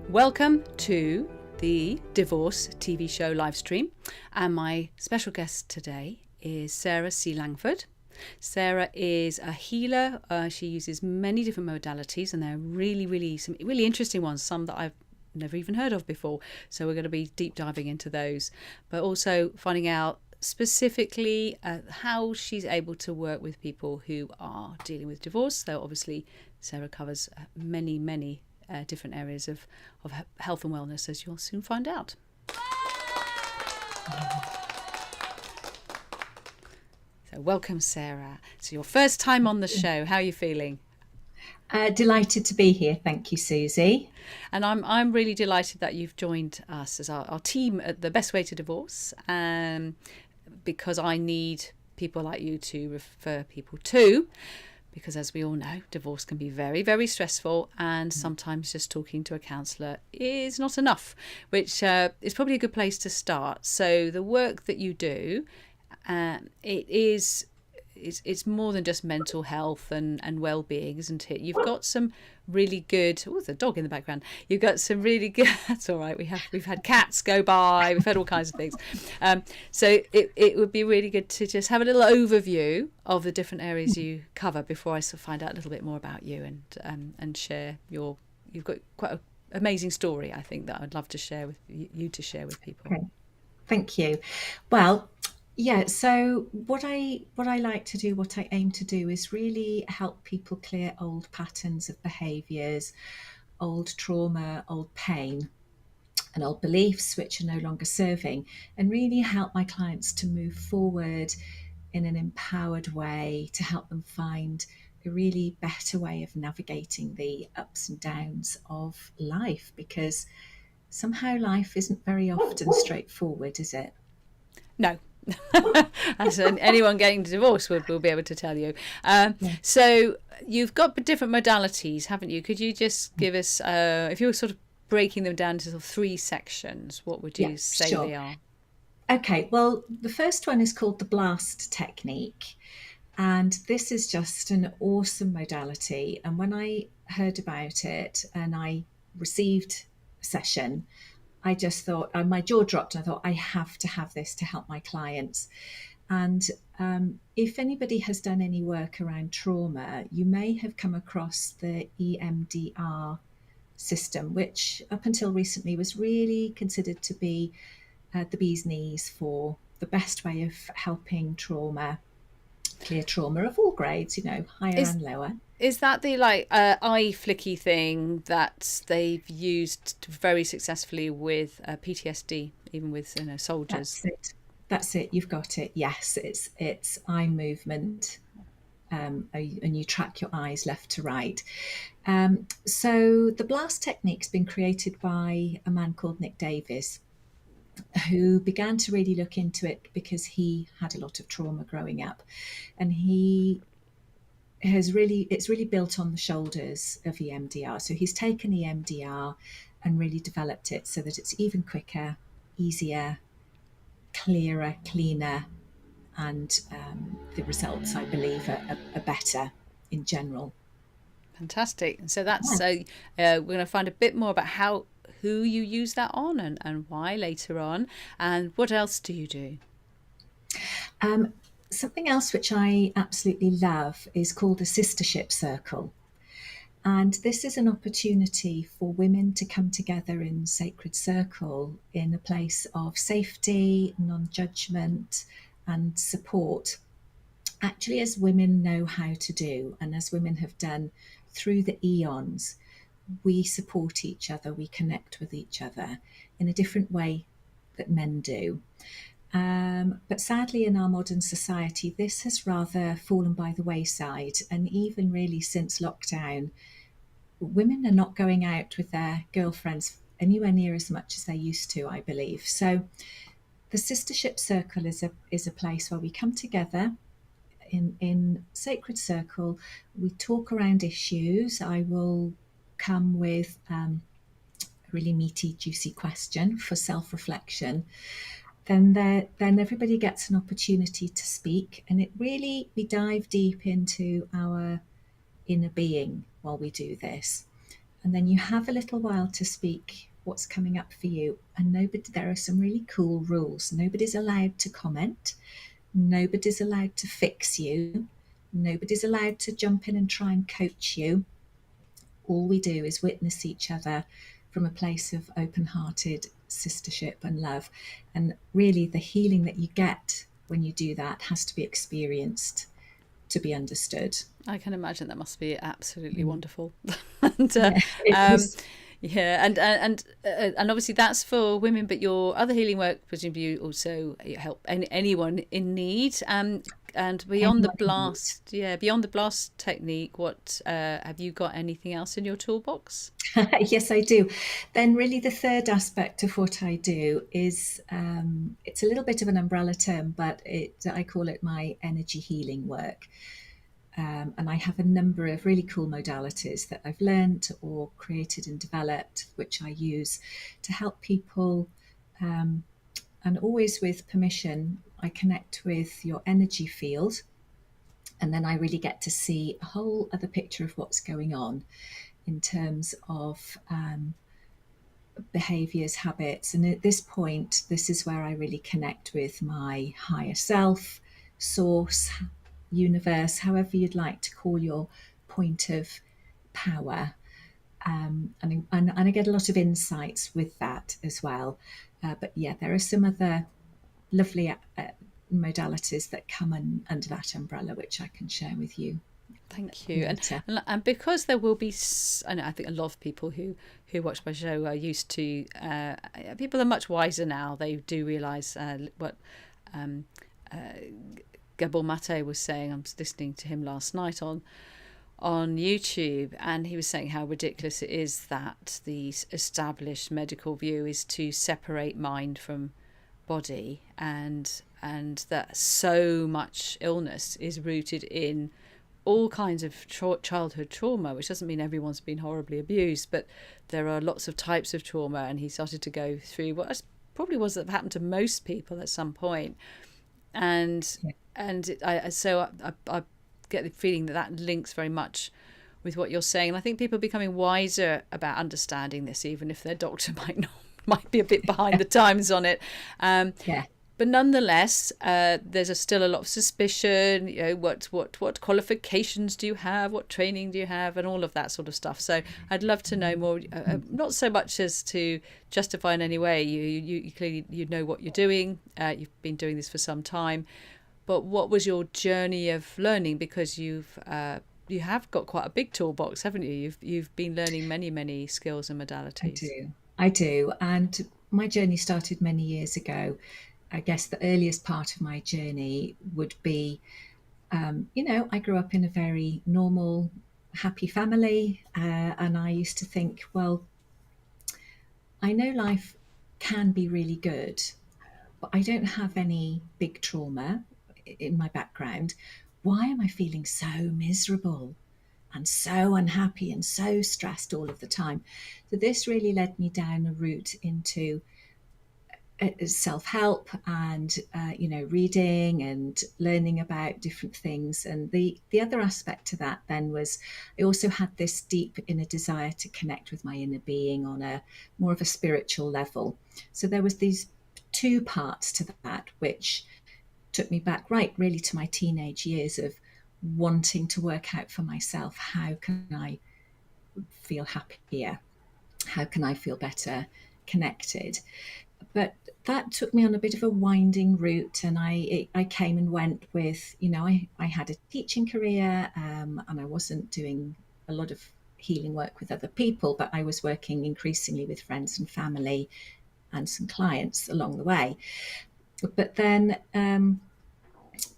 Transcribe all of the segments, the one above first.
Welcome to the Divorce TV show live stream, and my special guest today is Sarah C. Langford. Sarah is a healer. She uses many different modalities, and they're some really interesting ones, some that I've never even heard of before. So we're going to be deep diving into those, but also finding out specifically how she's able to work with people who are dealing with divorce. So obviously Sarah covers many different areas of health and wellness, as you'll soon find out. So welcome, Sarah. So your first time on the show. How are you feeling? Delighted to be here. Thank you, Susie. And I'm really delighted that you've joined us as our team at The Best Way to Divorce, because I need people like you to refer people to. Because as we all know, divorce can be very stressful, and sometimes just talking to a counsellor is not enough, which is probably a good place to start. So the work that you do, it's more than just mental health and well-being, isn't it? You've got some really good... Oh, there's a dog in the background. You've got some really good... That's all right. We've had cats go by. We've had all kinds of things. So it would be really good to just have a little overview of the different areas you cover before I sort of find out a little bit more about you and share your... You've got quite an amazing story, I think, that I'd love to share with you to share with people. Okay. Thank you. Well, yeah, so what I like to do, what I aim to do is really help people clear old patterns of behaviours, old trauma, old pain, and old beliefs which are no longer serving, and really help my clients to move forward in an empowered way to help them find a really better way of navigating the ups and downs of life, because somehow life isn't very often straightforward, is it? No. As anyone getting divorced will be able to tell you. Yeah. So you've got different modalities, haven't you? Could you just give us, if you were sort of breaking them down to sort of three sections, what would you say Sure. they are? Okay, well, the first one is called the blast technique. And this is just an awesome modality. And when I heard about it and I received a session, I just thought, my jaw dropped. I thought, I have to have this to help my clients. And if anybody has done any work around trauma, you may have come across the EMDR system, which up until recently was really considered to be the bee's knees for the best way of helping clear trauma of all grades, higher Is and lower. is that the eye flicky thing that they've used very successfully with PTSD, even with soldiers? That's it. That's it. You've got it. Yes, it's eye movement, and you track your eyes left to right. So the blast technique's been created by a man called Nick Davis, who began to really look into it because he had a lot of trauma growing up, and it's really built on the shoulders of EMDR. So he's taken EMDR and really developed it so that it's even quicker, easier, clearer, cleaner, and the results, I believe, are better in general. Fantastic. So that's we're going to find a bit more about who you use that on and why later on. And what else do you do? Something else which I absolutely love is called the sistership circle. And this is an opportunity for women to come together in sacred circle in a place of safety, non-judgment, and support. Actually, as women know how to do, and as women have done through the eons, we support each other, we connect with each other in a different way that men do. But sadly, in our modern society, this has rather fallen by the wayside. And even really since lockdown, women are not going out with their girlfriends anywhere near as much as they used to, I believe. So the sistership circle is a place where we come together in sacred circle. We talk around issues. I will come with a really meaty, juicy question for self-reflection. Then everybody gets an opportunity to speak, and we dive deep into our inner being while we do this. and then you have a little while to speak what's coming up for you. And there are some really cool rules. Nobody's allowed to comment. Nobody's allowed to fix you. Nobody's allowed to jump in and try and coach you. All we do is witness each other from a place of open-hearted sistership and love. And really, the healing that you get when you do that has to be experienced to be understood. I can imagine that must be absolutely wonderful. And Yeah, it um, is. yeah, and obviously that's for women, but your other healing work, presumably you also help anyone in need. And beyond the Anyone in need. blast, beyond the blast technique, what have you got anything else in your toolbox? Yes, I do. Then, really, the third aspect of what I do is it's a little bit of an umbrella term, but I call it my energy healing work. And I have a number of really cool modalities that I've learned or created and developed, which I use to help people. And always with permission, I connect with your energy field. And then I really get to see a whole other picture of what's going on in terms of behaviors, habits. And at this point, this is where I really connect with my higher self, source, universe, however you'd like to call your point of power. And I get a lot of insights with that as well. But yeah, there are some other lovely modalities that come under that umbrella, which I can share with you Thank you. later. And because there will be, I know, I think a lot of people who watch my show are used to, people are much wiser now. They do realise what Gabor Mate was saying. I was listening to him last night on YouTube, and he was saying how ridiculous it is that the established medical view is to separate mind from body, and that so much illness is rooted in all kinds of childhood trauma, which doesn't mean everyone's been horribly abused, but there are lots of types of trauma. And he started to go through what probably was that happened to most people at some point. And Yeah. I get the feeling that links very much with what you're saying. And I think people are becoming wiser about understanding this, even if their doctor might be a bit behind the times on it. Yeah. But nonetheless, there's still a lot of suspicion. You know, what qualifications do you have? What training do you have? And all of that sort of stuff. So I'd love to know more. Not so much as to justify in any way. You clearly know what you're doing. You've been doing this for some time. But what was your journey of learning? Because you have got quite a big toolbox, haven't you? You've been learning many skills and modalities. I do. And my journey started many years ago. I guess the earliest part of my journey would be, I grew up in a very normal, happy family. And I used to think, well, I know life can be really good, but I don't have any big trauma in my background. Why am I feeling so miserable and so unhappy and so stressed all of the time? So this really led me down a route into self-help and reading and learning about different things. And the other aspect to that then was I also had this deep inner desire to connect with my inner being on a more of a spiritual level. So there was these two parts to that, which took me back right really to my teenage years of wanting to work out for myself, how can I feel happier, how can I feel better connected. But that took me on a bit of a winding route, and I came and went with, I had a teaching career, and I wasn't doing a lot of healing work with other people, but I was working increasingly with friends and family and some clients along the way. But then,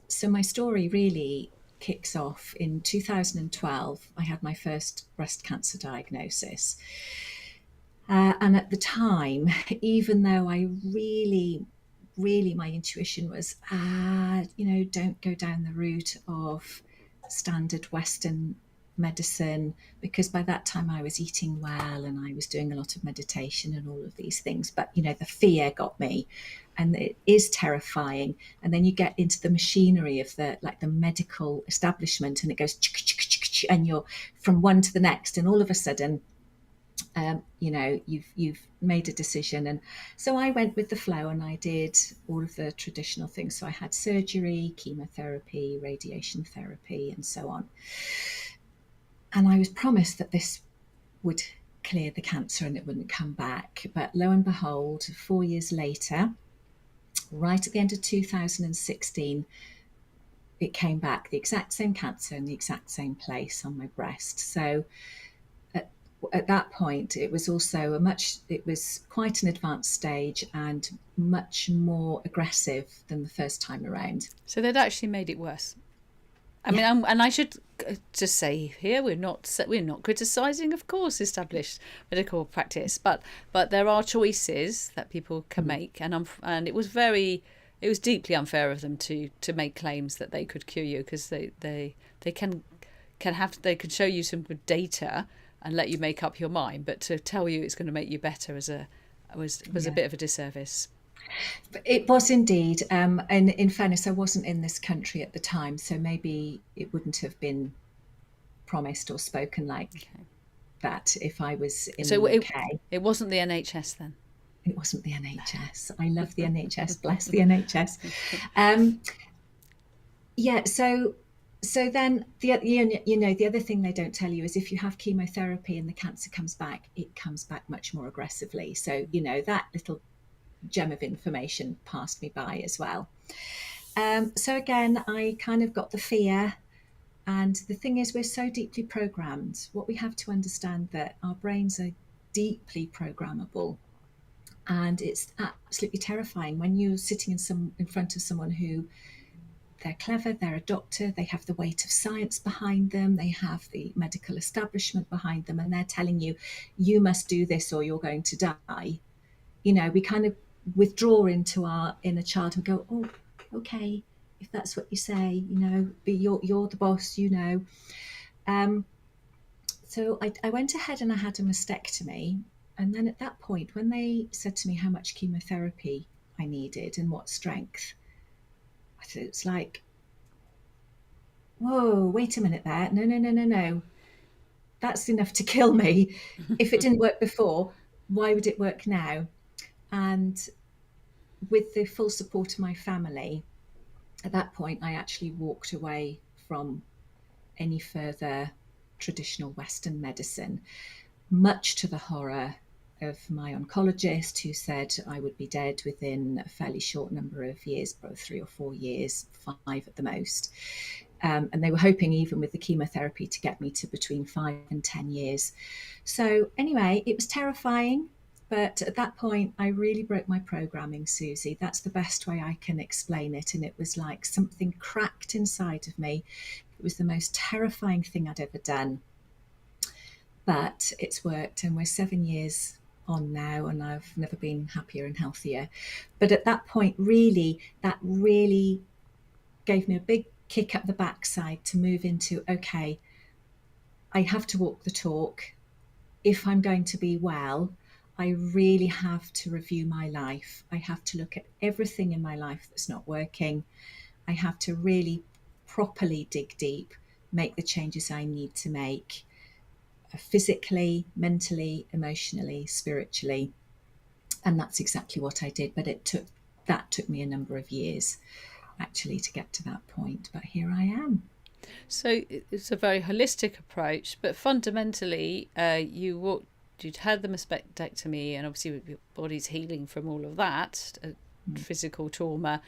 so my story really kicks off in 2012. I had my first breast cancer diagnosis. And at the time, even though I really, really, my intuition was, don't go down the route of standard Western medicine, because by that time I was eating well and I was doing a lot of meditation and all of these things. But, the fear got me, and it is terrifying. And then you get into the machinery of the medical establishment, and it goes, and you're from one to the next. And all of a sudden, You've made a decision. And so I went with the flow and I did all of the traditional things. So I had surgery, chemotherapy, radiation therapy, and so on. And I was promised that this would clear the cancer and it wouldn't come back. But lo and behold, 4 years later, right at the end of 2016, it came back, the exact same cancer in the exact same place on my breast. So at that point, it was also it was quite an advanced stage and much more aggressive than the first time around. So they'd actually made it worse. I mean, Yeah. and I should just say here, we're not criticising, of course, established medical practice, but there are choices that people can make, and it was deeply unfair of them to make claims that they could cure you, because they can show you some good data and let you make up your mind, but to tell you it's going to make you better was a bit of a disservice. It was indeed. And in fairness, I wasn't in this country at the time, so maybe it wouldn't have been promised or spoken like that if I was in So the UK. it wasn't the NHS then? It wasn't the NHS. I love the NHS. Bless the NHS. Um, yeah. So then the other thing they don't tell you is if you have chemotherapy and the cancer comes back, it comes back much more aggressively. So that little gem of information passed me by as well. So again, I kind of got the fear. And the thing is, we're so deeply programmed. What we have to understand that our brains are deeply programmable. And it's absolutely terrifying when you're sitting in front of someone who they're clever, they're a doctor, they have the weight of science behind them, they have the medical establishment behind them, and they're telling you, you must do this or you're going to die. We kind of withdraw into our inner child and go, oh, okay, if that's what you say, but you're the boss. So I went ahead and I had a mastectomy. And then at that point, when they said to me how much chemotherapy I needed and what strength, I thought it's like, whoa, wait a minute there. No, no, no, no, no. That's enough to kill me. If it didn't work before, why would it work now? And with the full support of my family, at that point, I actually walked away from any further traditional Western medicine, much to the horror of my oncologist, who said I would be dead within a fairly short number of years, about 3 or 4 years, 5 at the most. And they were hoping, even with the chemotherapy, to get me to between 5 and 10 years. So anyway, it was terrifying. But at that point, I really broke my programming, Susie. That's the best way I can explain it. And it was like something cracked inside of me. It was the most terrifying thing I'd ever done. But it's worked, and we're 7 years on now, and I've never been happier and healthier. But at that point, that really gave me a big kick up the backside to move into, okay, I have to walk the talk. If I'm going to be well, I really have to review my life. I have to look at everything in my life that's not working. I have to really properly dig deep, make the changes I need to make, physically, mentally, emotionally, spiritually. And that's exactly what I did. But that took me a number of years actually to get to that point. But here I am. So it's a very holistic approach, but fundamentally, you'd had the mastectomy, and obviously your body's healing from all of that, physical trauma.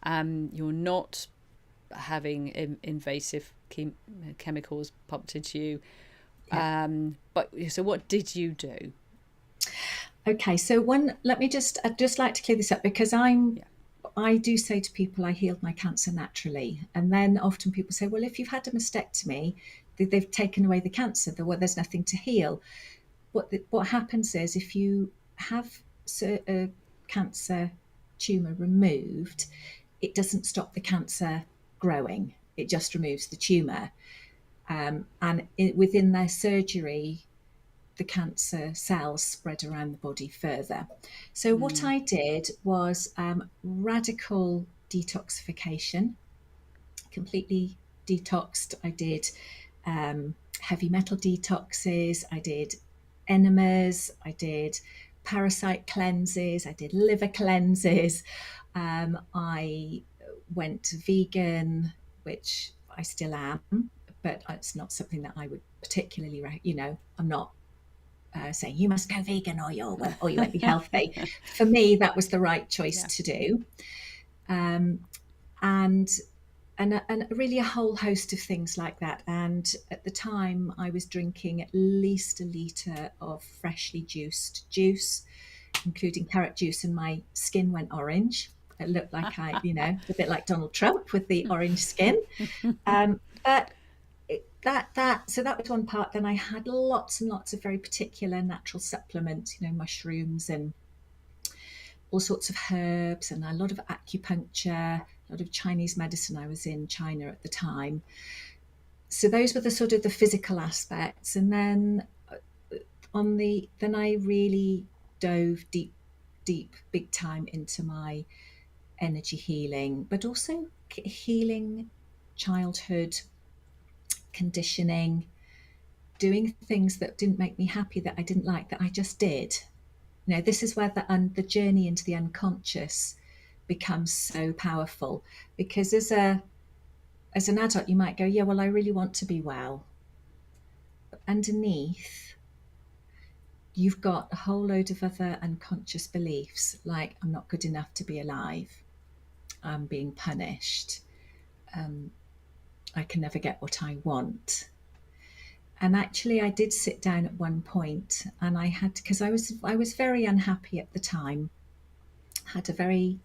You're not having invasive chemicals pumped into you. Yeah. But so what did you do? Okay, so I'd just like to clear this up, because I do say to people I healed my cancer naturally. And then often people say, well, if you've had a mastectomy, they've taken away the cancer, there's nothing to heal. What happens is, if you have a cancer tumour removed, it doesn't stop the cancer growing. It just removes the tumour. And within their surgery, the cancer cells spread around the body further. So what I did was radical detoxification, completely detoxed. I did heavy metal detoxes. I did enemas, I did parasite cleanses, I did liver cleanses. I went vegan, which I still am, but it's not something that I would particularly, I'm not saying you must go vegan or you won't be healthy. For me, that was the right choice Yeah. to do. Um, and and really a whole host of things like that. And at the time, I was drinking at least a litre of freshly juiced juice, including carrot juice, and my skin went orange. It looked like a bit like Donald Trump with the orange skin. But so that was one part. Then I had lots and lots of very particular natural supplements, mushrooms and all sorts of herbs, and a lot of acupuncture, a lot of Chinese medicine. I was in China at the time. So those were the sort of the physical aspects. And then then I really dove deep, big time into my energy healing, but also healing childhood conditioning, doing things that didn't make me happy, that I didn't like, that I just did. This is where the journey into the unconscious becomes so powerful, because as an adult you might go, yeah, well, I really want to be well, but underneath you've got a whole load of other unconscious beliefs, like I'm not good enough to be alive, I'm being punished, I can never get what I want. And actually I did sit down at one point, and I had, because I was very unhappy at the time, had a very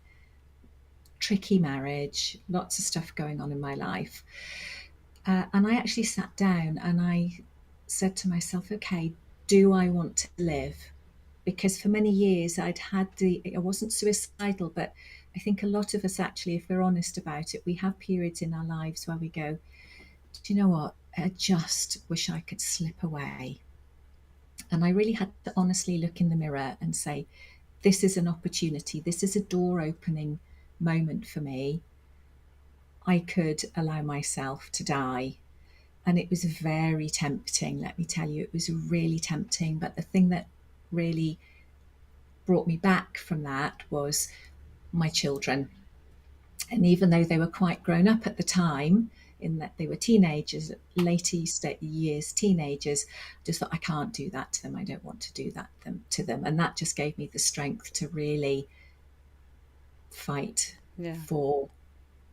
tricky marriage, lots of stuff going on in my life. And I actually sat down and I said to myself, okay, do I want to live? Because for many years I wasn't suicidal, but I think a lot of us actually, if we're honest about it, we have periods in our lives where we go, do you know what? I just wish I could slip away. And I really had to honestly look in the mirror and say, this is an opportunity. This is a door opening moment for me. I could allow myself to die. And it was very tempting, let me tell you. It was really tempting. But the thing that really brought me back from that was my children. And even though they were quite grown up at the time, in that they were teenagers, later years teenagers, just thought, I can't do that to them. I don't want to do that to them. And that just gave me the strength to really fight Yeah. for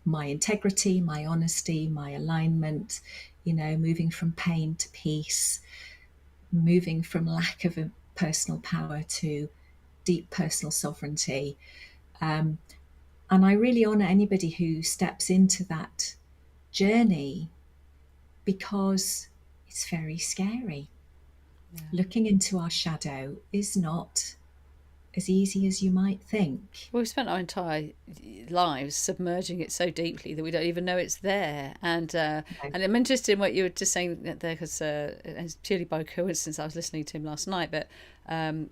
my integrity, my honesty, my alignment, moving from pain to peace, moving from lack of a personal power to deep personal sovereignty. And I really honour anybody who steps into that journey, because it's very scary. Yeah. Looking into our shadow is not as easy as you might think. Well, we've spent our entire lives submerging it so deeply that we don't even know it's there. And I'm interested in what you were just saying there, because it's purely by coincidence I was listening to him last night. But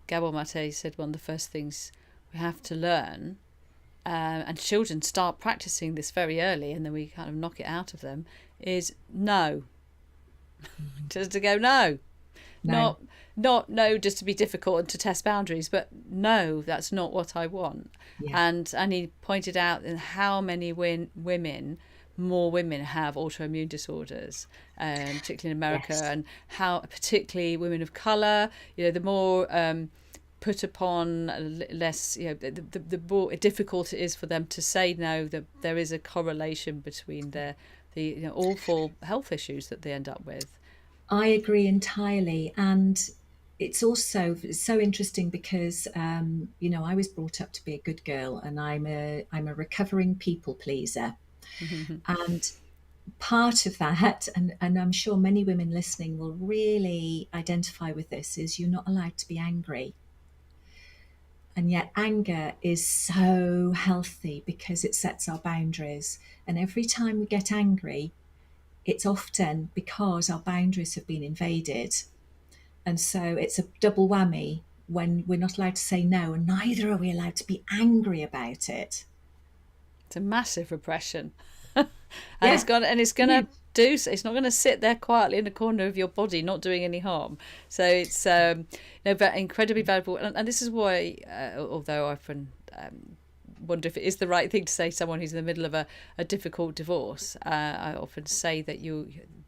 Gabor Mate said one of the first things we have to learn, and children start practicing this very early, and then we kind of knock it out of them, is no. Just to go no. No. Not no, just to be difficult and to test boundaries, but no, that's not what I want. Yeah. And he pointed out how many more women have autoimmune disorders, particularly in America, Yes. and how particularly women of colour, the more put upon, less, the more difficult it is for them to say no. That there is a correlation between the awful health issues that they end up with. I agree entirely. And it's also so interesting because, I was brought up to be a good girl, and I'm a recovering people pleaser. And part of that, and I'm sure many women listening will really identify with this, is you're not allowed to be angry. And yet anger is so healthy because it sets our boundaries. And every time we get angry, it's often because our boundaries have been invaded. And so it's a double whammy when we're not allowed to say no, and neither are we allowed to be angry about it. It's a massive repression. Yeah, It's gonna huge. do so. It's not going to sit there quietly in the corner of your body, not doing any harm. So it's incredibly valuable. And this is why, although I often wonder if it is the right thing to say to someone who's in the middle of a difficult divorce, I often say that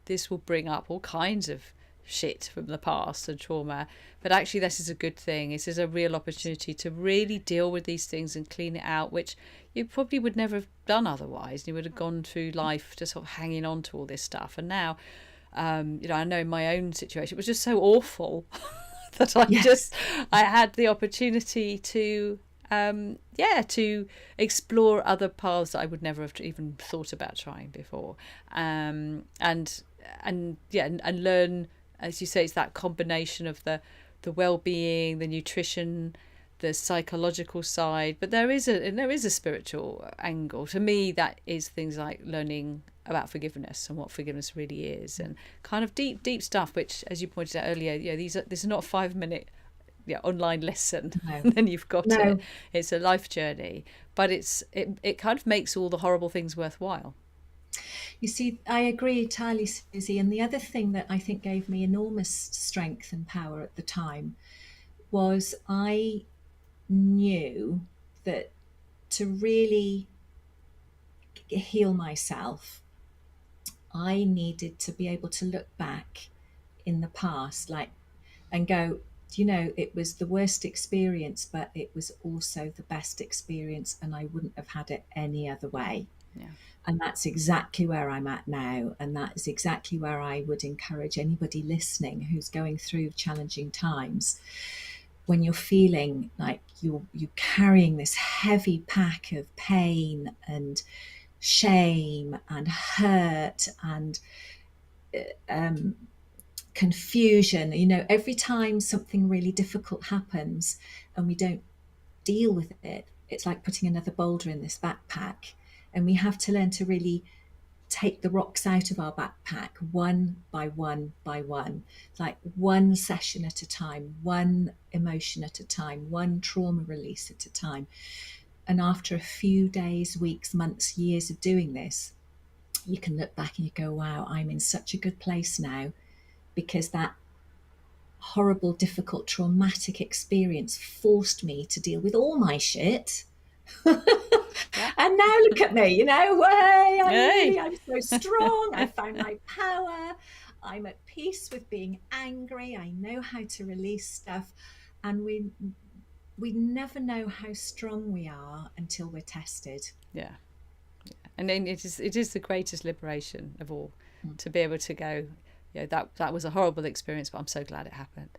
this will bring up all kinds of shit from the past and trauma, but actually this is a good thing. This is a real opportunity to really deal with these things and clean it out, which you probably would never have done otherwise. You would have gone through life just sort of hanging on to all this stuff. And now I know in my own situation it was just so awful that I had the opportunity to to explore other paths that I would never have even thought about trying before, and learn, as you say, it's that combination of the well-being, the nutrition, the psychological side, but there is a spiritual angle. To me, that is things like learning about forgiveness and what forgiveness really is, and kind of deep stuff, which, as you pointed out earlier, this is not a 5-minute online lesson. No. And then you've got No. it. It's a life journey, but it kind of makes all the horrible things worthwhile. You see, I agree entirely, Susie. And the other thing that I think gave me enormous strength and power at the time was I knew that to really heal myself, I needed to be able to look back in the past, and go, it was the worst experience, but it was also the best experience, and I wouldn't have had it any other way. Yeah. And that's exactly where I'm at now. And that is exactly where I would encourage anybody listening who's going through challenging times. When you're feeling like you're carrying this heavy pack of pain and shame and hurt and confusion, every time something really difficult happens and we don't deal with it, it's like putting another boulder in this backpack. And we have to learn to really take the rocks out of our backpack one by one by one, like one session at a time, one emotion at a time, one trauma release at a time. And after a few days, weeks, months, years of doing this, you can look back and you go, wow, I'm in such a good place now, because that horrible, difficult, traumatic experience forced me to deal with all my shit. And now look at me, I'm so strong. I found my power. I'm at peace with being angry. I know how to release stuff. And we never know how strong we are until we're tested. Yeah. And then it is the greatest liberation of all, to be able to go, that was a horrible experience, but I'm so glad it happened.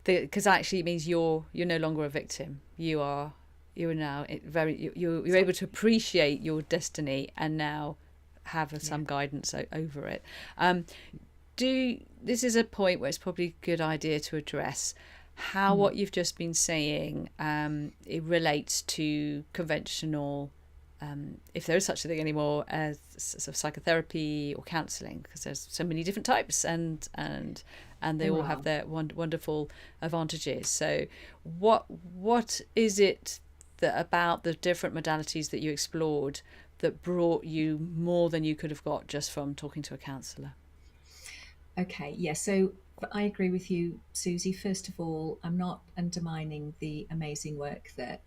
Because actually it means you're no longer a victim. You're now you're able to appreciate your destiny and now have some guidance over it. This is a point where it's probably a good idea to address how what you've just been saying it relates to conventional, if there is such a thing anymore, as sort of psychotherapy or counselling, because there's so many different types and they all have their wonderful advantages. So what is it that about the different modalities that you explored that brought you more than you could have got just from talking to a counsellor? Okay, yeah, so I agree with you, Susie. First of all, I'm not undermining the amazing work that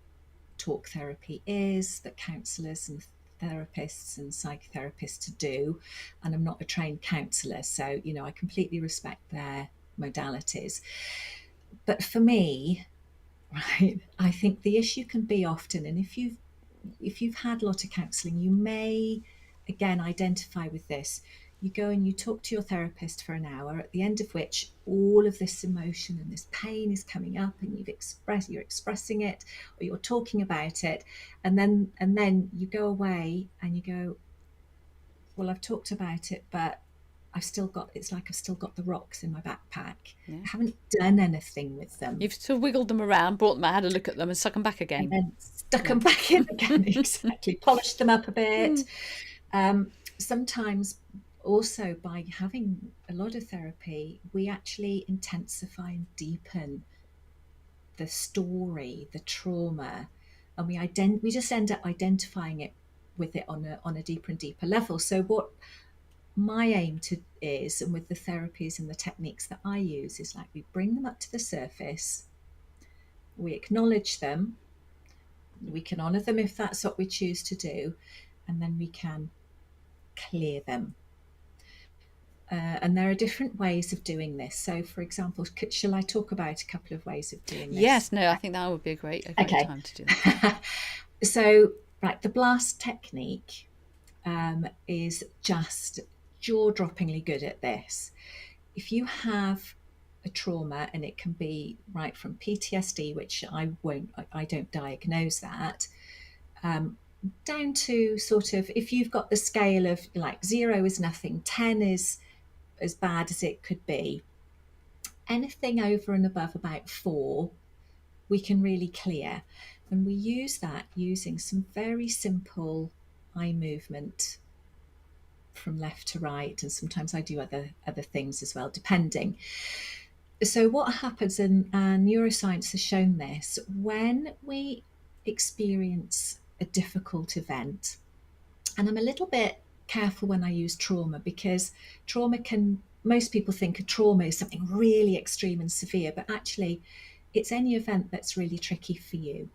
talk therapy is, that counsellors and therapists and psychotherapists do, and I'm not a trained counsellor, so I completely respect their modalities. But for me, right, I think the issue can be often, and if you've had a lot of counselling, you may again identify with this. You go and you talk to your therapist for an hour, at the end of which all of this emotion and this pain is coming up, and you're expressing it, or you're talking about it, and then you go away and you go, well, I've talked about it, but it's like I've still got the rocks in my backpack. Yeah. I haven't done anything with them. You've sort of wiggled them around, brought them out, had a look at them and stuck them back again. And then stuck them back in again, exactly. Polished them up a bit. Sometimes also by having a lot of therapy, we actually intensify and deepen the story, the trauma, and we just end up identifying it with it on a deeper and deeper level. So my aim is, and with the therapies and the techniques that I use, is like we bring them up to the surface, we acknowledge them, we can honour them if that's what we choose to do, and then we can clear them. And there are different ways of doing this. So, for example, shall I talk about a couple of ways of doing this? Yes, no, I think that would be a great Okay. time to do that. So, right, the blast technique is just jaw-droppingly good at this. If you have a trauma, and it can be right from PTSD, which I don't diagnose that, down to sort of, if you've got the scale of like 0 is nothing, 10 is as bad as it could be, anything over and above about 4 we can really clear. And we use that using some very simple eye movement from left to right, and sometimes I do other things as well, depending. So what happens, and neuroscience has shown this, when we experience a difficult event, and I'm a little bit careful when I use trauma, because most people think a trauma is something really extreme and severe, but actually it's any event that's really tricky for you.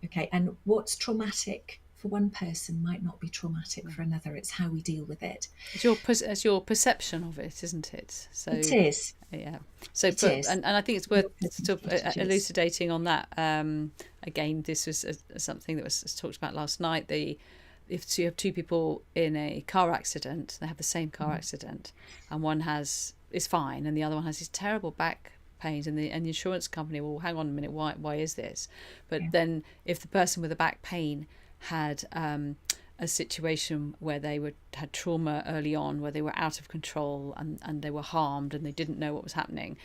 Okay, and what's traumatic for one person might not be traumatic for another. It's how we deal with it. It's your perception of it, isn't it? So it is. Yeah. So it is. And I think it's worth sort of elucidating on that. Again, this was something that was talked about last night. If you have two people in a car accident, they have the same car accident, and one is fine, and the other one has these terrible back pains, and the insurance company will, hang on a minute, why is this? But then if the person with the back pain had a situation where they had trauma early on, where they were out of control and they were harmed and they didn't know what was happening,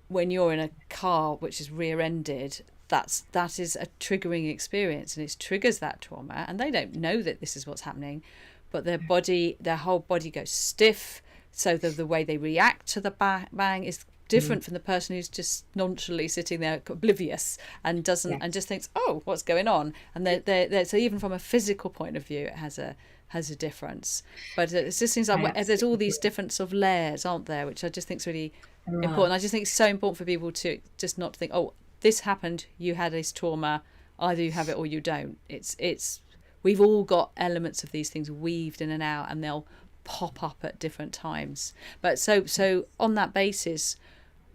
when you're in a car which is rear-ended, that is a triggering experience, and it triggers that trauma, and they don't know that this is what's happening, but their whole body goes stiff, so the way they react to the bang is different from the person who's just nonchalantly sitting there oblivious and doesn't and just thinks, oh, what's going on? And they're so even from a physical point of view, it has a difference. But it just seems like there's all these different sort of layers, aren't there, which I just think is really important. I just think it's so important for people to just not think, oh, this happened, you had this trauma, either you have it or you don't. It's we've all got elements of these things weaved in and out, and they'll pop up at different times. But so on that basis,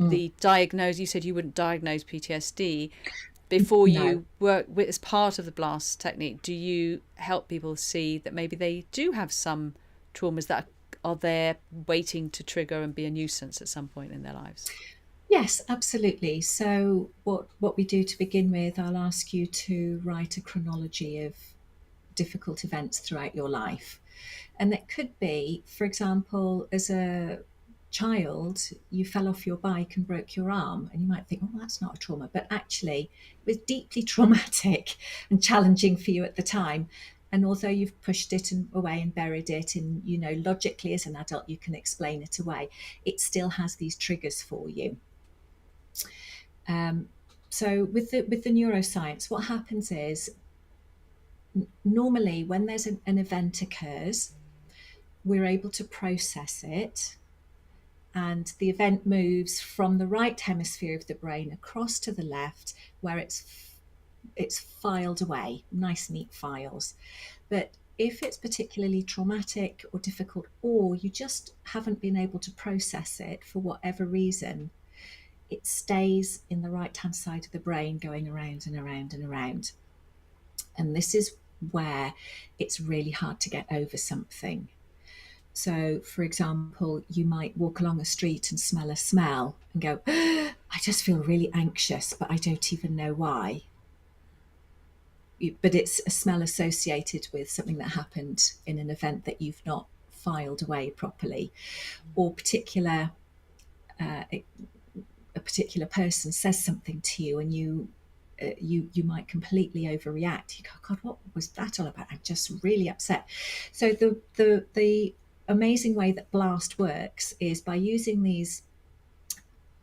the diagnose, you said you wouldn't diagnose PTSD before you work with, as part of the blast technique. Do you help people see that maybe they do have some traumas that are there waiting to trigger and be a nuisance at some point in their lives? Yes, absolutely. So what we do to begin with, I'll ask you to write a chronology of difficult events throughout your life. And it could be, for example, as a child, you fell off your bike and broke your arm, and you might think, oh, that's not a trauma, but actually it was deeply traumatic and challenging for you at the time. And although you've pushed it away and buried it, and logically as an adult you can explain it away, it still has these triggers for you. So with the neuroscience, what happens is, normally when there's an event occurs, we're able to process it, and the event moves from the right hemisphere of the brain across to the left, where it's filed away, nice neat files. But if it's particularly traumatic or difficult, or you just haven't been able to process it for whatever reason, it stays in the right hand side of the brain, going around and around and around. And this is where it's really hard to get over something. So, for example, you might walk along a street and smell a smell and go, I just feel really anxious, but I don't even know why. But it's a smell associated with something that happened in an event that you've not filed away properly, or a particular person says something to you, and you might completely overreact. You go, God, what was that all about? I'm just really upset. So the amazing way that blast works is by using these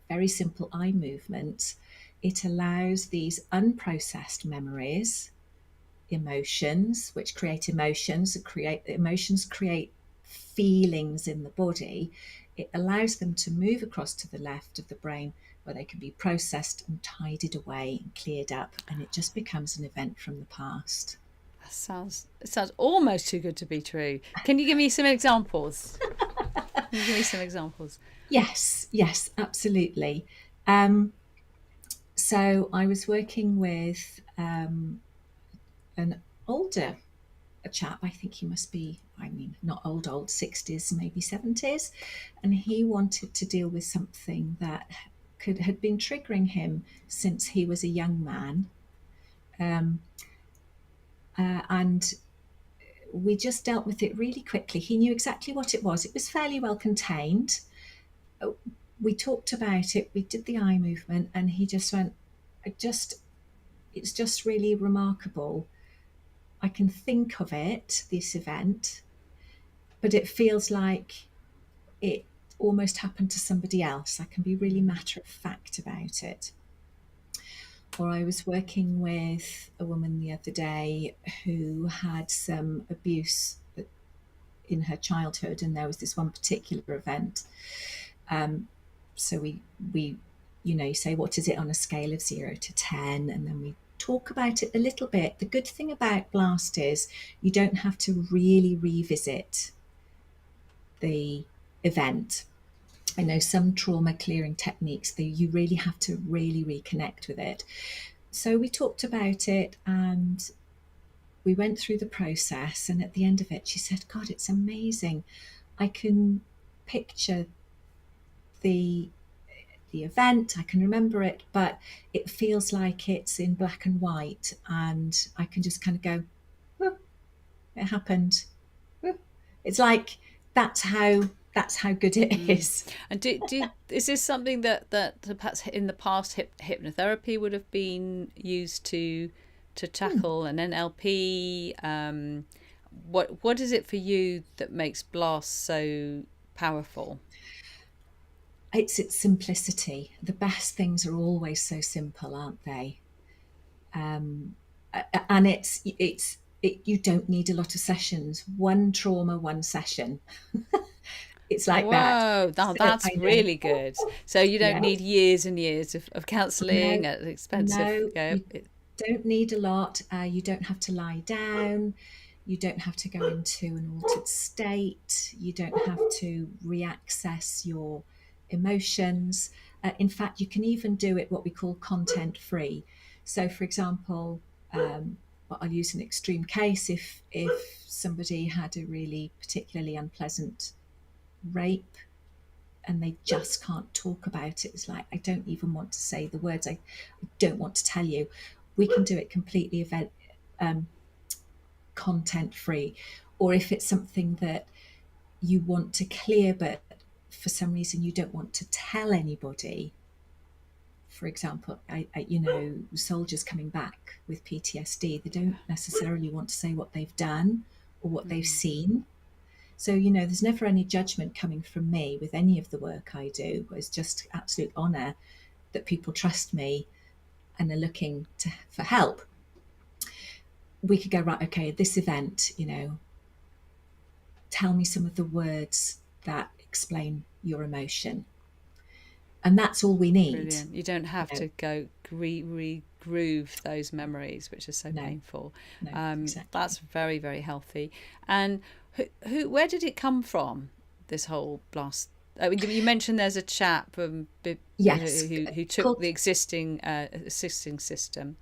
very simple eye movements. It allows these unprocessed memories, emotions, which create emotions, create feelings in the body, it allows them to move across to the left of the brain where they can be processed and tidied away and cleared up, and it just becomes an event from the past. It sounds almost too good to be true. Can you give me some examples? Can you give me some examples? Yes, absolutely. So I was working with an older a chap. I think he must be, I mean, not old, 60s, maybe 70s. And he wanted to deal with something that had been triggering him since he was a young man. Um, and we just dealt with it really quickly. He knew exactly what it was. It was fairly well contained. We talked about it, we did the eye movement, and he just went, it's just really remarkable. I can think of it, this event, but it feels like it almost happened to somebody else. I can be really matter of fact about it. Or I was working with a woman the other day who had some abuse in her childhood, and there was this one particular event. So we you say, what is it on a scale of 0 to 10, and then we talk about it a little bit. The good thing about Blast is you don't have to really revisit the event. I know some trauma clearing techniques that you really have to really reconnect with it. So we talked about it and we went through the process, and at the end of it she said, God, it's amazing. I can picture the event, I can remember it, but it feels like it's in black and white, and I can just kind of go, oh, it happened. Oh. It's like that's how good it is. And is this something that perhaps in the past hypnotherapy would have been used to tackle, an NLP? What is it for you that makes Blast so powerful? It's its simplicity. The best things are always so simple, aren't they? And you don't need a lot of sessions. One trauma, one session. It's like that. Whoa, So that's I know. really good. So you don't Yeah. need years and years of No, counselling at expensive. no, you don't need a lot. You don't have to lie down. You don't have to go into an altered state. You don't have to reaccess your emotions. In fact, you can even do it what we call content free. So, for example, I'll use an extreme case. If somebody had a really particularly unpleasant rape and they just can't talk about it, it's like, I don't even want to say the words. I don't want to tell you. We can do it completely content free. Or if it's something that you want to clear, but for some reason you don't want to tell anybody. For example, soldiers coming back with PTSD, they don't necessarily want to say what they've done or what they've seen. So, there's never any judgment coming from me with any of the work I do. It's just absolute honour that people trust me and are looking for help. We could go, right, okay, this event, tell me some of the words that explain your emotion. And that's all we need. Brilliant. You don't have to go re-groove those memories, which are so painful. Exactly. That's very, very healthy. And where did it come from, this whole Blast? I mean, you mentioned there's a chap Yes, who took the existing system.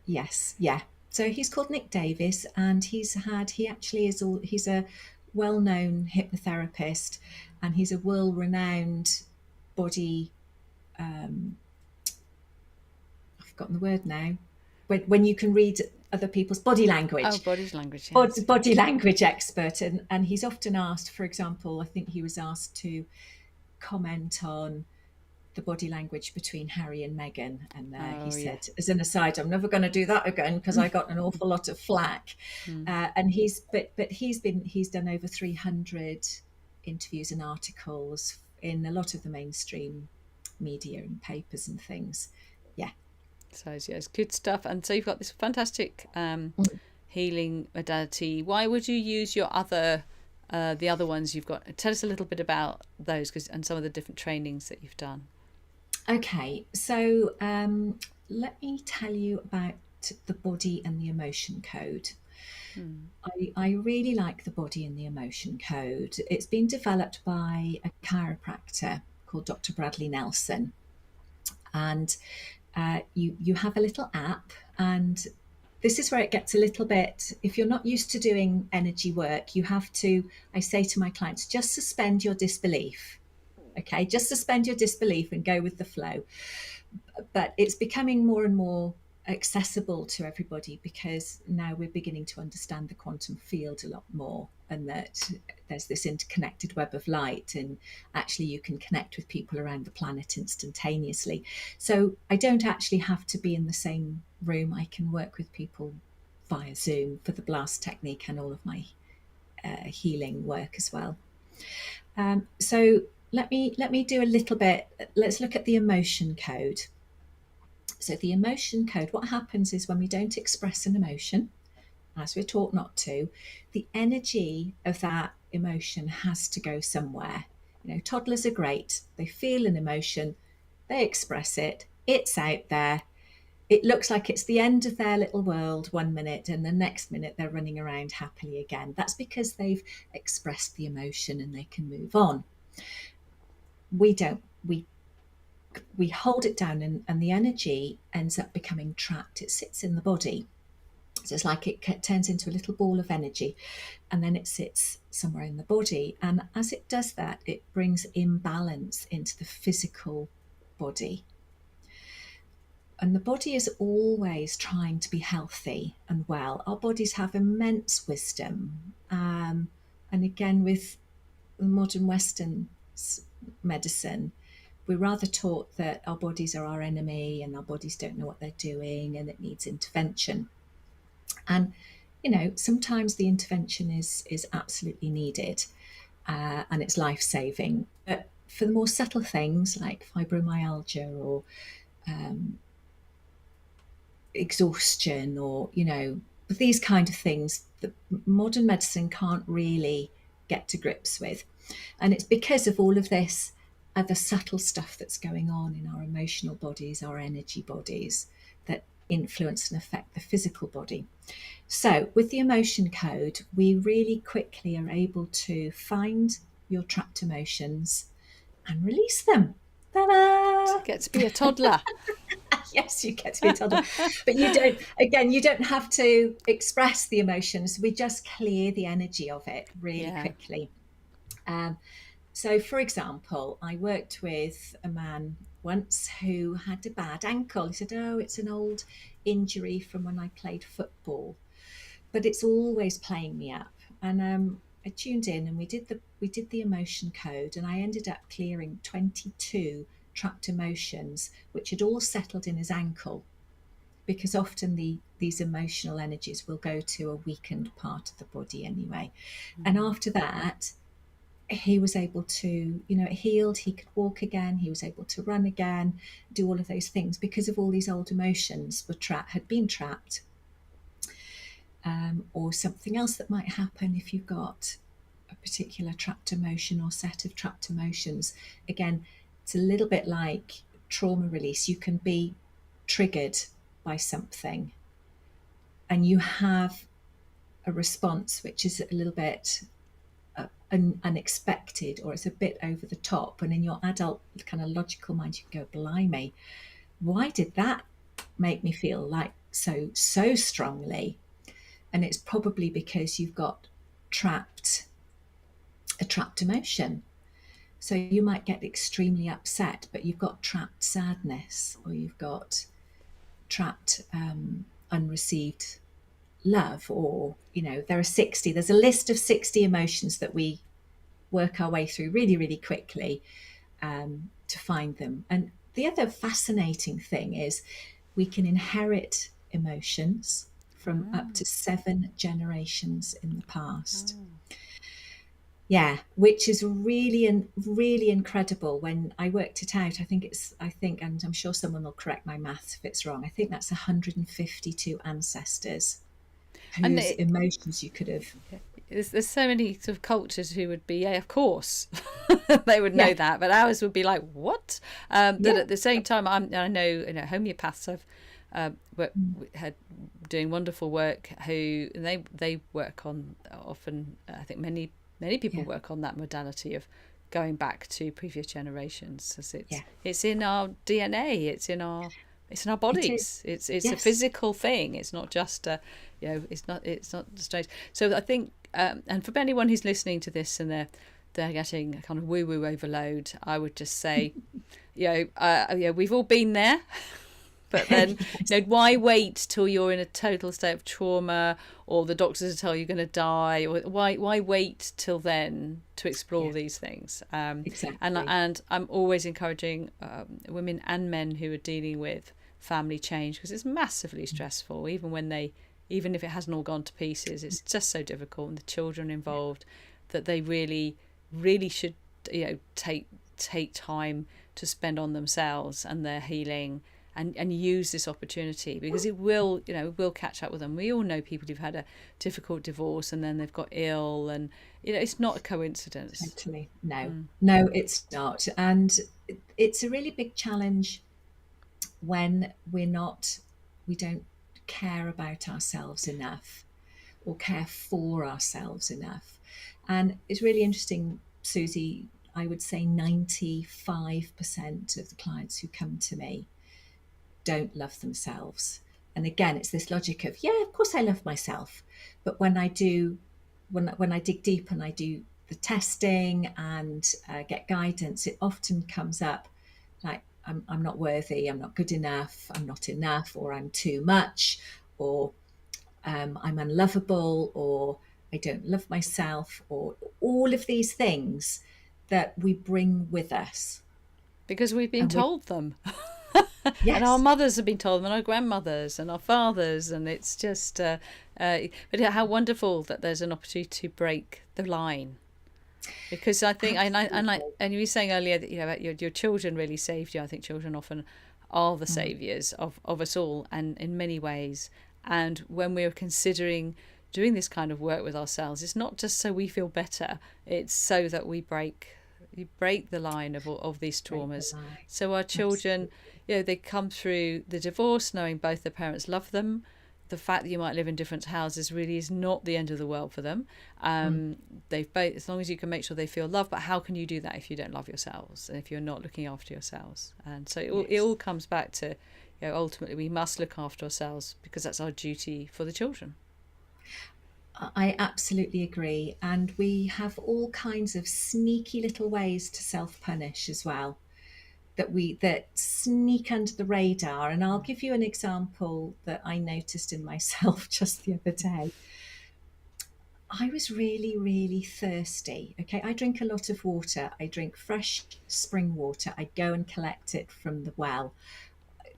Yes, yeah. So he's called Nick Davis, and he's a well-known hypnotherapist, and he's a world-renowned body. I've forgotten the word now. When you can read other people's body language. Oh, body language. Yes. Body language expert, and he's often asked. For example, I think he was asked to comment on the body language between Harry and Meghan, and he said, as an aside, I'm never going to do that again because I got an awful lot of flack. And he's done over 300 interviews and articles in a lot of the mainstream media and papers and things. Yeah. So yes, good stuff. And so you've got this fantastic healing modality. Why would you use your other The other ones you've got. Tell us a little bit about those, and some of the different trainings that you've done. Okay, so let me tell you about the body and the emotion code. Hmm. I really like the body and the emotion code. It's been developed by a chiropractor called Dr. Bradley Nelson. And you have a little app, and this is where it gets a little bit, if you're not used to doing energy work, you have to, I say to my clients, just suspend your disbelief. Okay, just suspend your disbelief and go with the flow. But it's becoming more and more accessible to everybody because now we're beginning to understand the quantum field a lot more, and that there's this interconnected web of light, and actually you can connect with people around the planet instantaneously. So I don't actually have to be in the same room. I can work with people via Zoom for the blast technique and all of my healing work as well. So let me do a little bit. Let's look at the emotion code. So the emotion code, what happens is when we don't express an emotion, as we're taught not to, the energy of that emotion has to go somewhere. Toddlers are great. They feel an emotion, they express it, it's out there. It looks like it's the end of their little world 1 minute, and the next minute they're running around happily again. That's because they've expressed the emotion and they can move on. We don't. We hold it down, and the energy ends up becoming trapped. It sits in the body. So it's like it turns into a little ball of energy, and then it sits somewhere in the body. And as it does that, it brings imbalance into the physical body. And the body is always trying to be healthy and well. Our bodies have immense wisdom. And again, with modern Western medicine, we're rather taught that our bodies are our enemy and our bodies don't know what they're doing and it needs intervention. And sometimes the intervention is absolutely needed, and it's life-saving. But for the more subtle things like fibromyalgia or exhaustion, or these kind of things that modern medicine can't really get to grips with. And it's because of all of this other subtle stuff that's going on in our emotional bodies, our energy bodies, that influence and affect the physical body. So with the emotion code, we really quickly are able to find your trapped emotions and release them. Ta-da! Get to be a toddler. Yes, you get to be a toddler. But you don't have to express the emotions. We just clear the energy of it really Yeah. quickly. So, for example, I worked with a man once who had a bad ankle. He said, "Oh, it's an old injury from when I played football, but it's always playing me up." And I tuned in, and we did the emotion code, and I ended up clearing 22 trapped emotions, which had all settled in his ankle, because often these emotional energies will go to a weakened part of the body anyway. And after that, he was able to, it healed. He could walk again. He was able to run again, do all of those things because of all these old emotions had been trapped. Or something else that might happen if you've got a particular trapped emotion or set of trapped emotions. Again, it's a little bit like trauma release. You can be triggered by something and you have a response which is a little bit unexpected, or it's a bit over the top, and in your adult kind of logical mind you can go, blimey, why did that make me feel like so strongly? And it's probably because you've got a trapped emotion. So you might get extremely upset, but you've got trapped sadness, or you've got trapped unreceived love, or there's a list of 60 emotions that we work our way through really, really quickly to find them. And the other fascinating thing is we can inherit emotions from up to 7 generations in the past. Yeah, which is really incredible. When I worked it out, I think, and I'm sure someone will correct my maths if it's wrong, I think that's 152 ancestors And whose emotions you could have there's so many sort of cultures who would be, yeah, of course, they would know Yeah, that, but ours would be like, what? But yeah, at the same time, I know, homeopaths have had doing wonderful work who they work on often. I think many people yeah, work on that modality of going back to previous generations, as yeah. it's in our DNA, it's in our It is. bodies. It's a Yes. physical thing. It's not just it's not strange. So I think, and for anyone who's listening to this and they're getting a kind of woo woo overload, I would just say, we've all been there. But then, Yes. why wait till you're in a total state of trauma, or the doctors tell you're going to die, or why wait till then to explore Yeah, these things? exactly. And I'm always encouraging women and men who are dealing with family change, because it's massively stressful, even if it hasn't all gone to pieces, it's just so difficult, and the children Yeah, involved, that they really, really should, take time to spend on themselves and their healing, and use this opportunity, because it will catch up with them. We all know people who've had a difficult divorce and then they've got ill, and it's not a coincidence. totally. No, no, it's not. And it's a really big challenge when we don't care about ourselves enough or care for ourselves enough. And it's really interesting, Susie. I would say 95% of the clients who come to me don't love themselves. And again, it's this logic of, yeah, of course I love myself. But when I dig deep and I do the testing and get guidance, it often comes up like, I'm not worthy, I'm not good enough, I'm not enough, or I'm too much, or I'm unlovable, or I don't love myself, or all of these things that we bring with us. Because we've been And we, told them. And our yes, mothers have been told them, and our grandmothers and our fathers, and it's just but how wonderful that there's an opportunity to break the line. Because I think, absolutely. and you were saying earlier that about your children really saved you. I think children often are the Mm, saviours of us all, and in many ways. And when we're considering doing this kind of work with ourselves, it's not just so we feel better, it's so that we break the line of these break the traumas. lie. So our children, Absolutely. they come through the divorce knowing both their parents love them. The fact that you might live in different houses really is not the end of the world for them. Mm, They've both, as long as you can make sure they feel loved. But how can you do that if you don't love yourselves, and if you're not looking after yourselves? And so it all yes. comes back to, ultimately we must look after ourselves, because that's our duty for the children. I absolutely agree. And we have all kinds of sneaky little ways to self punish as well, that sneak under the radar. And I'll give you an example that I noticed in myself just the other day. I was really, really thirsty. Okay, I drink a lot of water. I drink fresh spring water. I go and collect it from the well.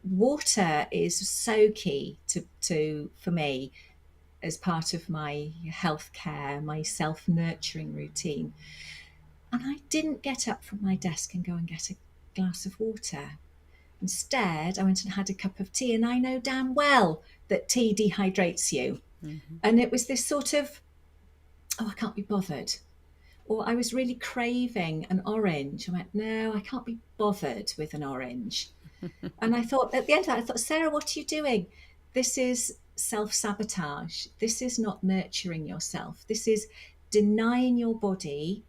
Water is so key to for me as part of my health care, my self nurturing routine. And I didn't get up from my desk and go and get a glass of water. Instead, I went and had a cup of tea, and I know damn well that tea dehydrates you. Hmm. And it was this sort of, oh, I can't be bothered. Or I was really craving an orange. I went, no, I can't be bothered with an orange. And I thought, at the end of that, I thought, Sarah, what are you doing? This is self sabotage. This is not nurturing yourself. This is denying your body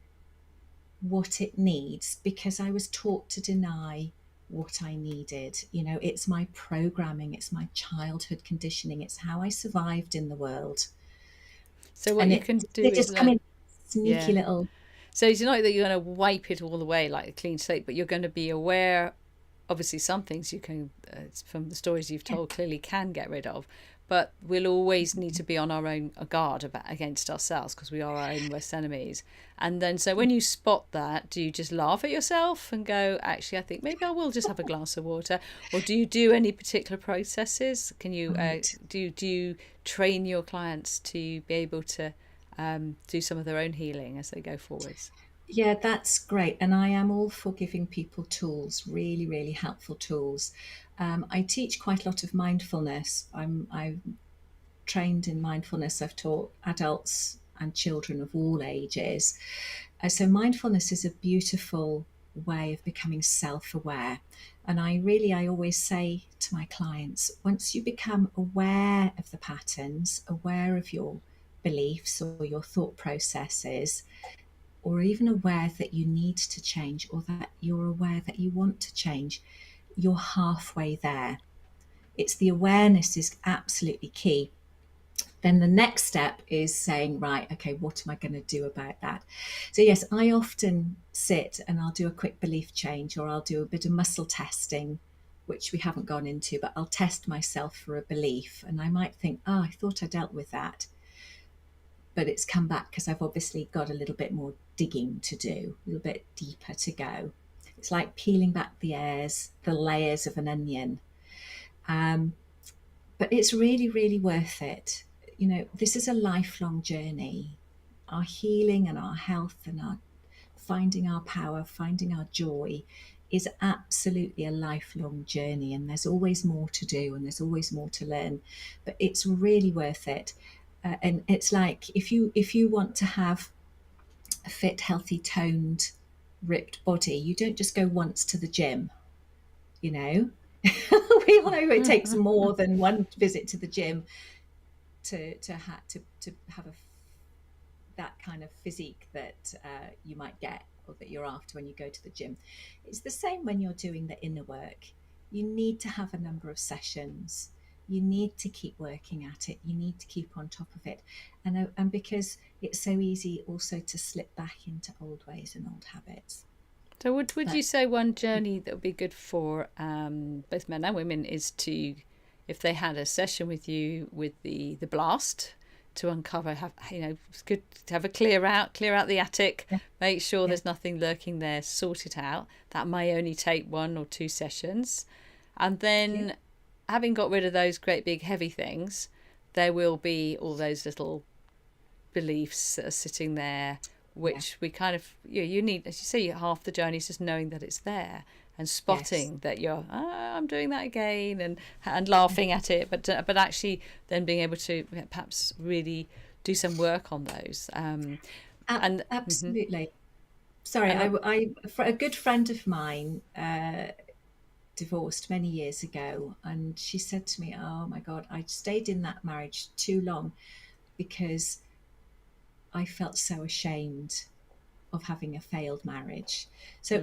what it needs because I was taught to deny what I needed. It's my programming, it's my childhood conditioning, it's how I survived in the world. So what And you can do they is just come learn. in sneaky Yeah. little, So it's not that you're going to wipe it all away like a clean slate, but you're going to be aware. Obviously, some things you can, from the stories you've yeah, told, clearly can get rid of. But we'll always need to be on our own guard against ourselves, because we are our own worst enemies. And then, so when you spot that, do you just laugh at yourself and go, actually, I think maybe I will just have a glass of water? Or do you do any particular processes? Can you right. do you train your clients to be able to do some of their own healing as they go forwards? Yeah, that's great. And I am all for giving people tools, really, really helpful tools. I teach quite a lot of mindfulness. I've trained in mindfulness. I've taught adults and children of all ages. So mindfulness is a beautiful way of becoming self-aware. And I always say to my clients, once you become aware of the patterns, aware of your beliefs or your thought processes, or even aware that you need to change, or that you're aware that you want to change, you're halfway there. It's the awareness is absolutely key. Then the next step is saying, right, okay, what am I going to do about that? So yes, I often sit and I'll do a quick belief change, or I'll do a bit of muscle testing, which we haven't gone into, but I'll test myself for a belief. And I might think, oh, I thought I dealt with that, but it's come back because I've obviously got a little bit more digging to do, a little bit deeper to go. It's like peeling back the layers of an onion. But it's really, really worth it. This is a lifelong journey. Our healing and our health and our finding our power, finding our joy is absolutely a lifelong journey. And there's always more to do and there's always more to learn. But it's really worth it. And it's like if you want to have a fit, healthy, toned, ripped body, you don't just go once to the gym, you know. We all know it takes more than one visit to the gym to have that kind of physique that you might get, or that you're after when you go to the gym. It's the same when you're doing the inner work. You need to have a number of sessions. You need to keep working at it. You need to keep on top of it. And because it's so easy also to slip back into old ways and old habits. So would you say one journey that would be good for both men and women is to, if they had a session with you with the blast, to uncover, it's good to have a clear out the attic, make sure there's nothing lurking there, sort it out. That may only take 1 or 2 sessions. And then having got rid of those great big heavy things, there will be all those little beliefs that are sitting there, which we kind of, you need, as you say, half the journey is just knowing that it's there and spotting that you're, I'm doing that again, and laughing at it, but actually then being able to perhaps really do some work on those. And absolutely. Sorry, a good friend of mine divorced many years ago, and she said to me, oh my God, I stayed in that marriage too long because I felt so ashamed of having a failed marriage. So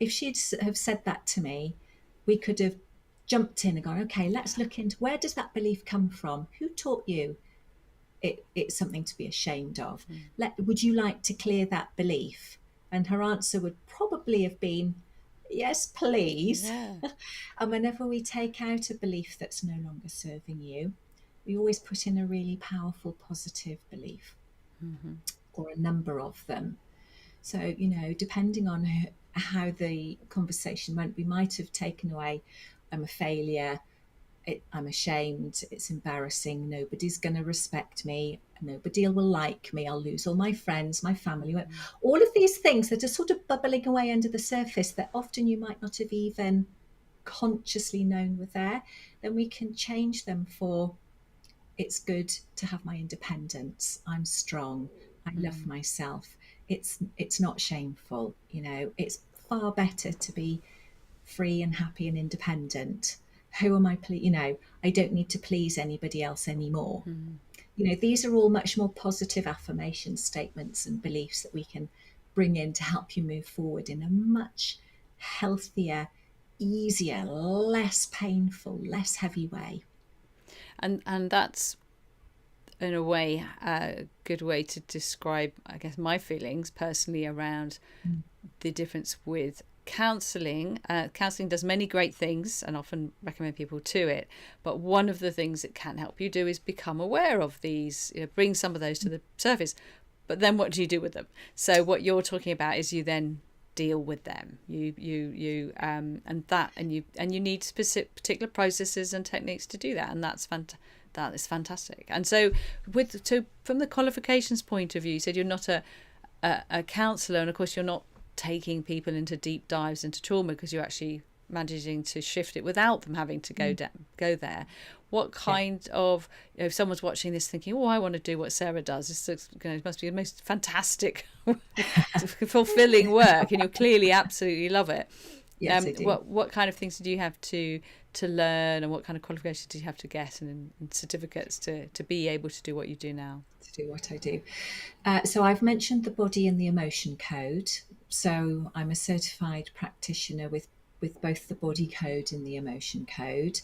if she'd have said that to me, we could have jumped in and gone, okay, let's look into, where does that belief come from? Who taught you it's something to be ashamed of? Would you like to clear that belief? And her answer would probably have been, yes, please. And whenever we take out a belief that's no longer serving you, we always put in a really powerful, positive belief, or a number of them. So, depending on how the conversation went, we might have taken away, I'm a failure, I'm ashamed, it's embarrassing, nobody's going to respect me, nobody will like me, I'll lose all my friends, my family. All of these things that are sort of bubbling away under the surface that often you might not have even consciously known were there, then we can change them for, it's good to have my independence, I'm strong, I love myself, it's not shameful, it's far better to be free and happy and independent. Who am I I don't need to please anybody else anymore. These are all much more positive affirmation statements and beliefs that we can bring in to help you move forward in a much healthier, easier, less painful, less heavy way. And that's, in a way, a good way to describe, I guess, my feelings personally around the difference with counselling. Counselling does many great things and often recommend people to it, but one of the things it can help you do is become aware of these, bring some of those to the surface. But then what do you do with them? So what you're talking about is you then deal with them. You need specific particular processes and techniques to do that, and that is fantastic. And so from the qualifications point of view, you said you're not a counsellor, and of course you're not taking people into deep dives into trauma, because you actually managing to shift it without them having to go there. What Yeah. kind of, if someone's watching this thinking, oh, I want to do what Sarah does, it must be the most fantastic, fulfilling work, and you'll clearly absolutely love it. Yes, I do. What kind of things did you have to learn, and what kind of qualifications did you have to get, and certificates to be able to do what you do now? To do what I do. So I've mentioned the body and the emotion code. So I'm a certified practitioner with both the body code and the emotion code.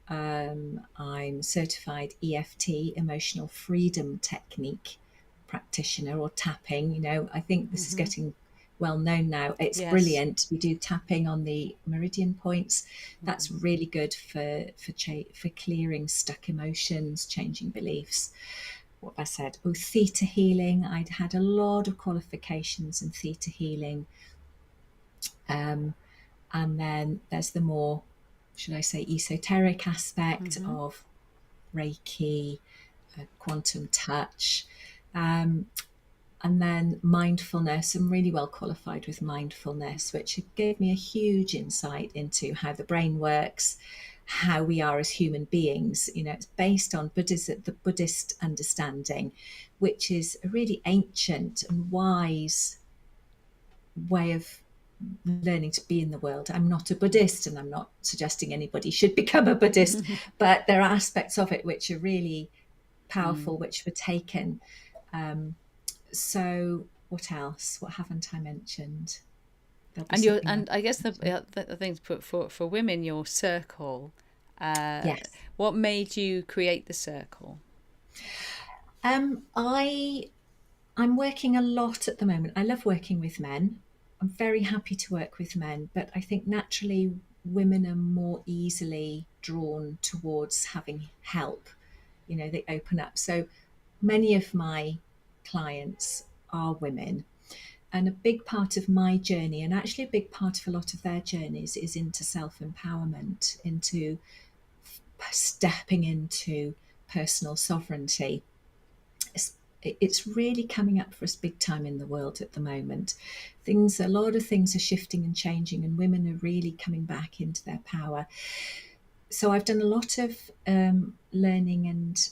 I'm certified EFT, emotional freedom technique practitioner, or tapping. I think this is getting well known now. It's Yes. brilliant. We do tapping on the meridian points. That's really good for clearing stuck emotions, changing beliefs. What I said, theta healing. I'd had a lot of qualifications in theta healing. And then there's the more, should I say, esoteric aspect of Reiki, quantum touch, and then mindfulness. I'm really well qualified with mindfulness, which gave me a huge insight into how the brain works, how we are as human beings. It's based on the Buddhist understanding, which is a really ancient and wise way of learning to be in the world. I'm not a Buddhist, and I'm not suggesting anybody should become a Buddhist, but there are aspects of it which are really powerful, which were taken. So what else? What haven't I mentioned? There'll be something else. And I guess the thing to put for women, your circle. Yes. What made you create the circle? I I'm working a lot at the moment. I love working with men. I'm very happy to work with men, but I think naturally women are more easily drawn towards having help. They open up. So many of my clients are women. And a big part of my journey, and actually a big part of a lot of their journeys, is into self empowerment, into stepping into personal sovereignty. It's really coming up for us big time in the world at the moment. A lot of things are shifting and changing, and women are really coming back into their power. So I've done a lot of learning and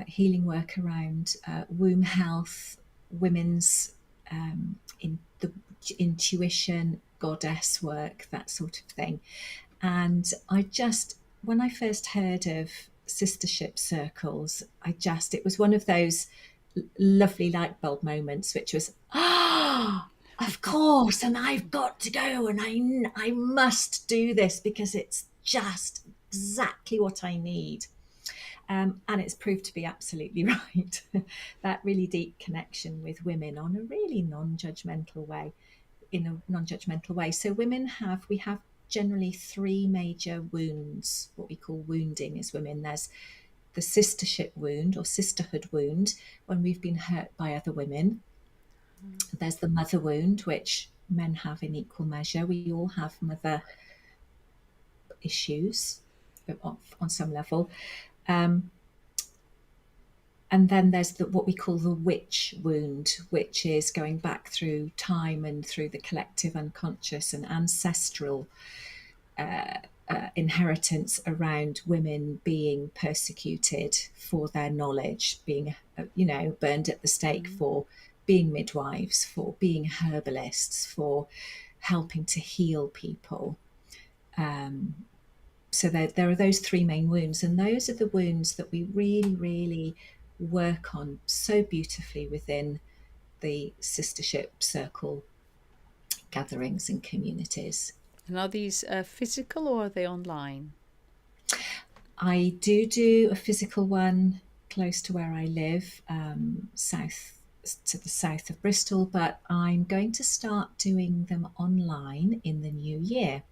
healing work around womb health, women's in the intuition, goddess work, that sort of thing. And when I first heard of sistership circles, it was one of those lovely light bulb moments, which was, of course, and I've got to go, and I must do this because it's just exactly what I need. And it's proved to be absolutely right. That really deep connection with women on a really non-judgmental way, in a non-judgmental way. So we have generally three major wounds, what we call wounding as women. There's the sistership wound or sisterhood wound, when we've been hurt by other women. There's the mother wound, which men have in equal measure. We all have mother issues on some level. And then there's what we call the witch wound, which is going back through time and through the collective unconscious and ancestral inheritance around women being persecuted for their knowledge, being, burned at the stake for being midwives, for being herbalists, for helping to heal people. So there are those three main wounds, and those are the wounds that we really, really work on so beautifully within the sistership circle gatherings and communities. And are these physical, or are they online? I do a physical one close to where I live, to the south of Bristol, but I'm going to start doing them online in the new year.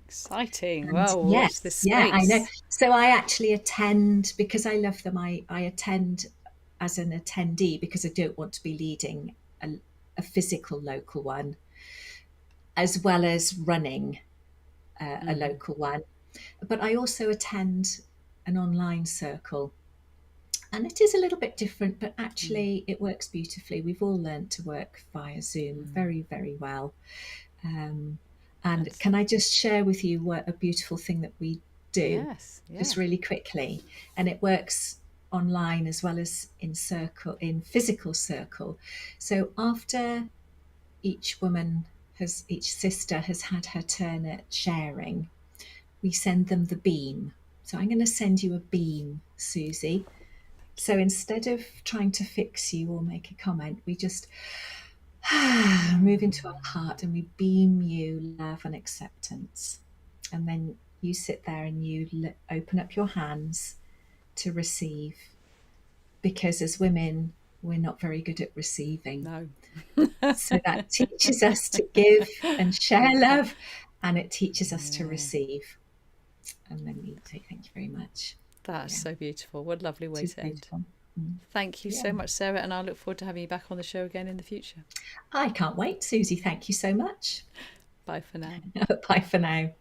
Exciting. And Well, watch this yes, yeah, I know. space. So I actually attend, because I love them. I attend as an attendee because I don't want to be leading a physical local one, as well as running a local one. But I also attend an online circle, and it is a little bit different, but actually it works beautifully. We've all learned to work via Zoom very, very well. Um, And That's, can I just share with you what a beautiful thing that we do, yes, yeah. just really quickly? And it works online as well as in physical circle. So after each sister has had her turn at sharing, we send them the beam. So I'm going to send you a beam, Susie. So instead of trying to fix you or make a comment, we just move into our heart and we beam you love and acceptance. And then you sit there and you open up your hands to receive. Because as women, we're not very good at receiving. No. So that teaches us to give and share love, and it teaches us to Yeah. receive. And then we say, thank you very much. That's Yeah, so beautiful. What a lovely it way is to end. beautiful. Mm. Thank you Yeah. so much, Sarah, and I look forward to having you back on the show again in the future. I can't wait, Susie. Thank you so much. Bye for now. Bye for now.